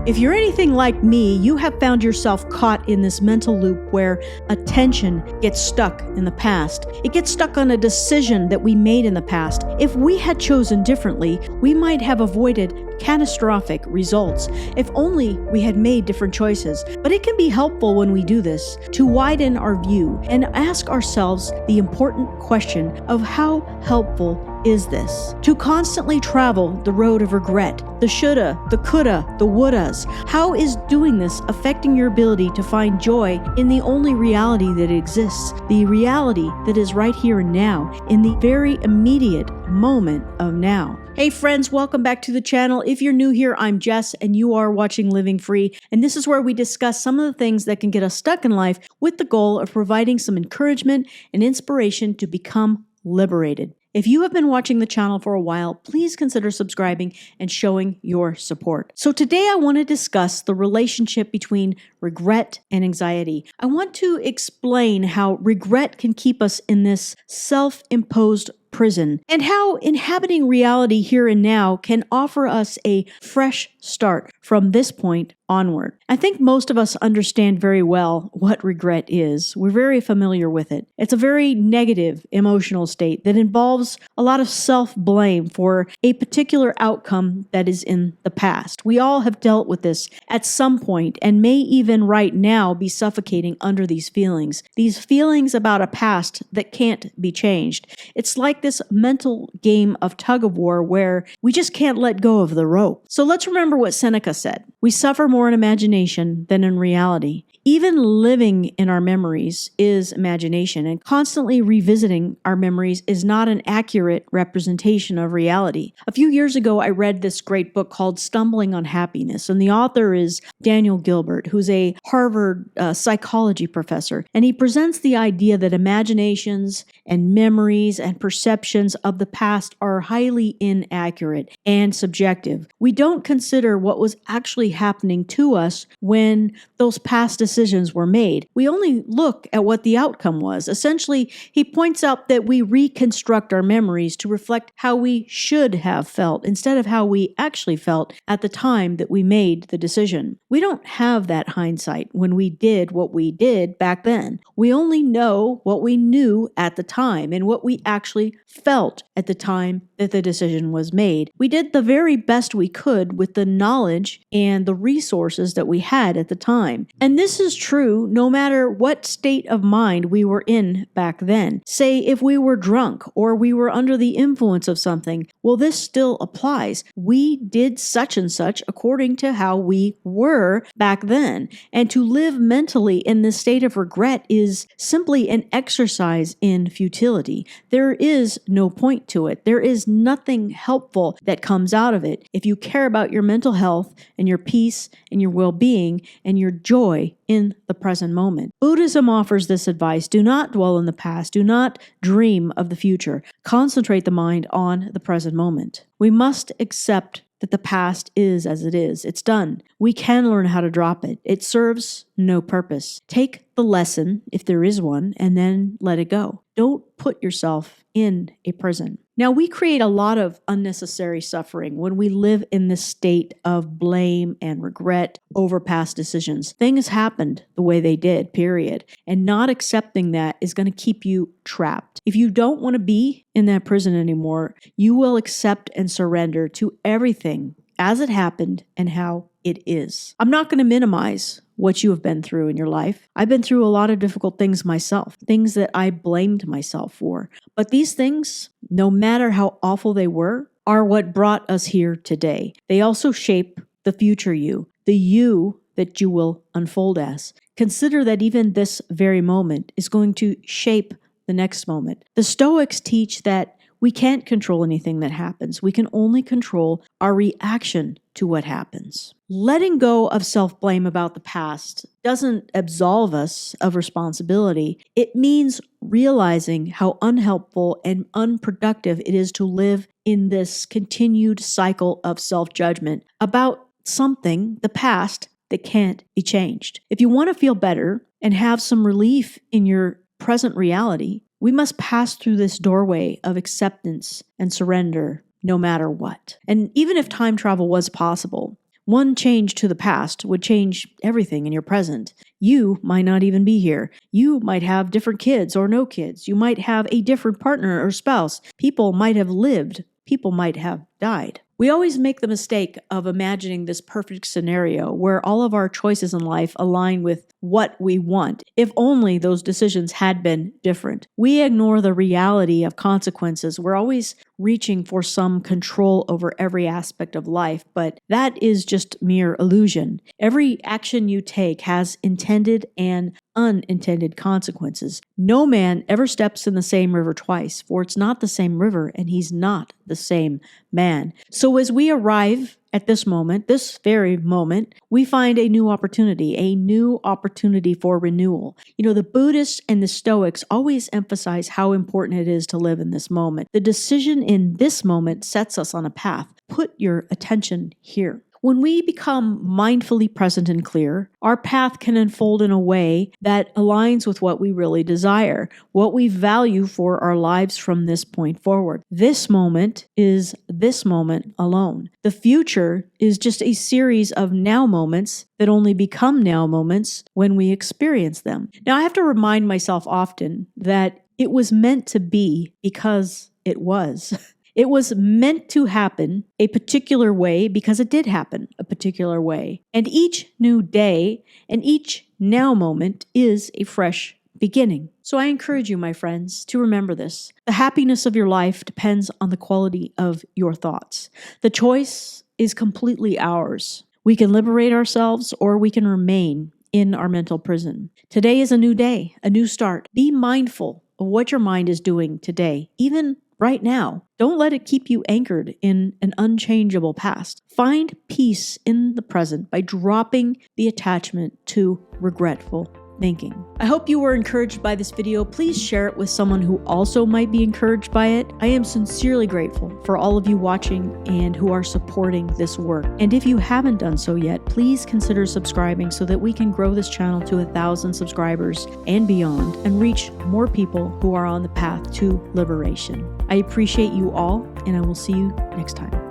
If you're anything like me, you have found yourself caught in this mental loop where attention gets stuck in the past. It gets stuck on a decision that we made in the past. If we had chosen differently, we might have avoided catastrophic results. If only we had made different choices. But it can be helpful when we do this to widen our view and ask ourselves the important question of how helpful is this? To constantly travel the road of regret, the shoulda, the coulda, the wouldas. How is doing this affecting your ability to find joy in the only reality that exists, the reality that is right here and now, in the very immediate moment of now? Hey friends, welcome back to the channel. If you're new here, I'm Jess and you are watching Living Free, and this is where we discuss some of the things that can get us stuck in life with the goal of providing some encouragement and inspiration to become liberated. If you have been watching the channel for a while, please consider subscribing and showing your support. So today I want to discuss the relationship between regret and anxiety. I want to explain how regret can keep us in this self-imposed prison, and how inhabiting reality here and now can offer us a fresh start from this point onward. I think most of us understand very well what regret is. We're very familiar with it. It's a very negative emotional state that involves a lot of self-blame for a particular outcome that is in the past. We all have dealt with this at some point and may even right now be suffocating under these feelings about a past that can't be changed. It's like this mental game of tug of war where we just can't let go of the rope. So let's remember what Seneca said. We suffer more in imagination than in reality. Even living in our memories is imagination, and constantly revisiting our memories is not an accurate representation of reality. A few years ago, I read this great book called Stumbling on Happiness, and the author is Daniel Gilbert, who's a Harvard psychology professor, and he presents the idea that imaginations and memories and perceptions of the past are highly inaccurate and subjective. We don't consider what was actually happening to us when those past decisions were made. We only look at what the outcome was. Essentially, he points out that we reconstruct our memories to reflect how we should have felt instead of how we actually felt at the time that we made the decision. We don't have that hindsight when we did what we did back then. We only know what we knew at the time and what we actually felt at the time that the decision was made. We did the very best we could with the knowledge and the resources that we had at the time. And this is true no matter what state of mind we were in back then. Say if we were drunk or we were under the influence of something, well, this still applies. We did such and such according to how we were back then. And to live mentally in this state of regret is simply an exercise in futility. There is no point to it. There is nothing helpful that comes out of it if you care about your mental health and your peace and your well-being and your joy in the present moment. Buddhism offers this advice: do not dwell in the past, do not dream of the future. Concentrate the mind on the present moment. We must accept that the past is as it is. It's done. We can learn how to drop it. It serves no purpose. Take the lesson, if there is one, and then let it go. Don't put yourself in a prison. Now, we create a lot of unnecessary suffering when we live in this state of blame and regret over past decisions. Things happened the way they did, period. And not accepting that is going to keep you trapped. If you don't want to be in that prison anymore, you will accept and surrender to everything as it happened and how it is. I'm not going to minimize what you have been through in your life. I've been through a lot of difficult things myself, things that I blamed myself for. But these things, no matter how awful they were, are what brought us here today. They also shape the future you, the you that you will unfold as. Consider that even this very moment is going to shape the next moment. The Stoics teach that we can't control anything that happens. We can only control our reaction to what happens. Letting go of self-blame about the past doesn't absolve us of responsibility. It means realizing how unhelpful and unproductive it is to live in this continued cycle of self-judgment about something, the past, that can't be changed. If you want to feel better and have some relief in your present reality, we must pass through this doorway of acceptance and surrender no matter what. And even if time travel was possible, One change to the past would change everything in your present. You might not even be here. You might have different kids or no kids. You might have a different partner or spouse. People might have lived. People might have died. We always make the mistake of imagining this perfect scenario where all of our choices in life align with what we want. If only those decisions had been different. We ignore the reality of consequences. We're always reaching for some control over every aspect of life, but that is just mere illusion. Every action you take has intended and unintended consequences. No man ever steps in the same river twice, for it's not the same river and he's not the same man. So as we arrive at this moment, this very moment, we find a new opportunity for renewal. The Buddhists and the Stoics always emphasize how important it is to live in this moment. The decision in this moment sets us on a path. Put your attention here. When we become mindfully present and clear, our path can unfold in a way that aligns with what we really desire, what we value for our lives from this point forward. This moment is this moment alone. The future is just a series of now moments that only become now moments when we experience them. Now, I have to remind myself often that it was meant to be because it was. It was meant to happen a particular way because it did happen a particular way. And each new day and each now moment is a fresh beginning. So I encourage you, my friends, to remember this. The happiness of your life depends on the quality of your thoughts. The choice is completely ours. We can liberate ourselves or we can remain in our mental prison. Today is a new day, a new start. Be mindful of what your mind is doing today, even right now. Don't let it keep you anchored in an unchangeable past. Find peace in the present by dropping the attachment to regretful thinking. I hope you were encouraged by this video. Please share it with someone who also might be encouraged by it. I am sincerely grateful for all of you watching and who are supporting this work. And if you haven't done so yet, please consider subscribing so that we can grow this channel to 1,000 subscribers and beyond and reach more people who are on the path to liberation. I appreciate you all, and I will see you next time.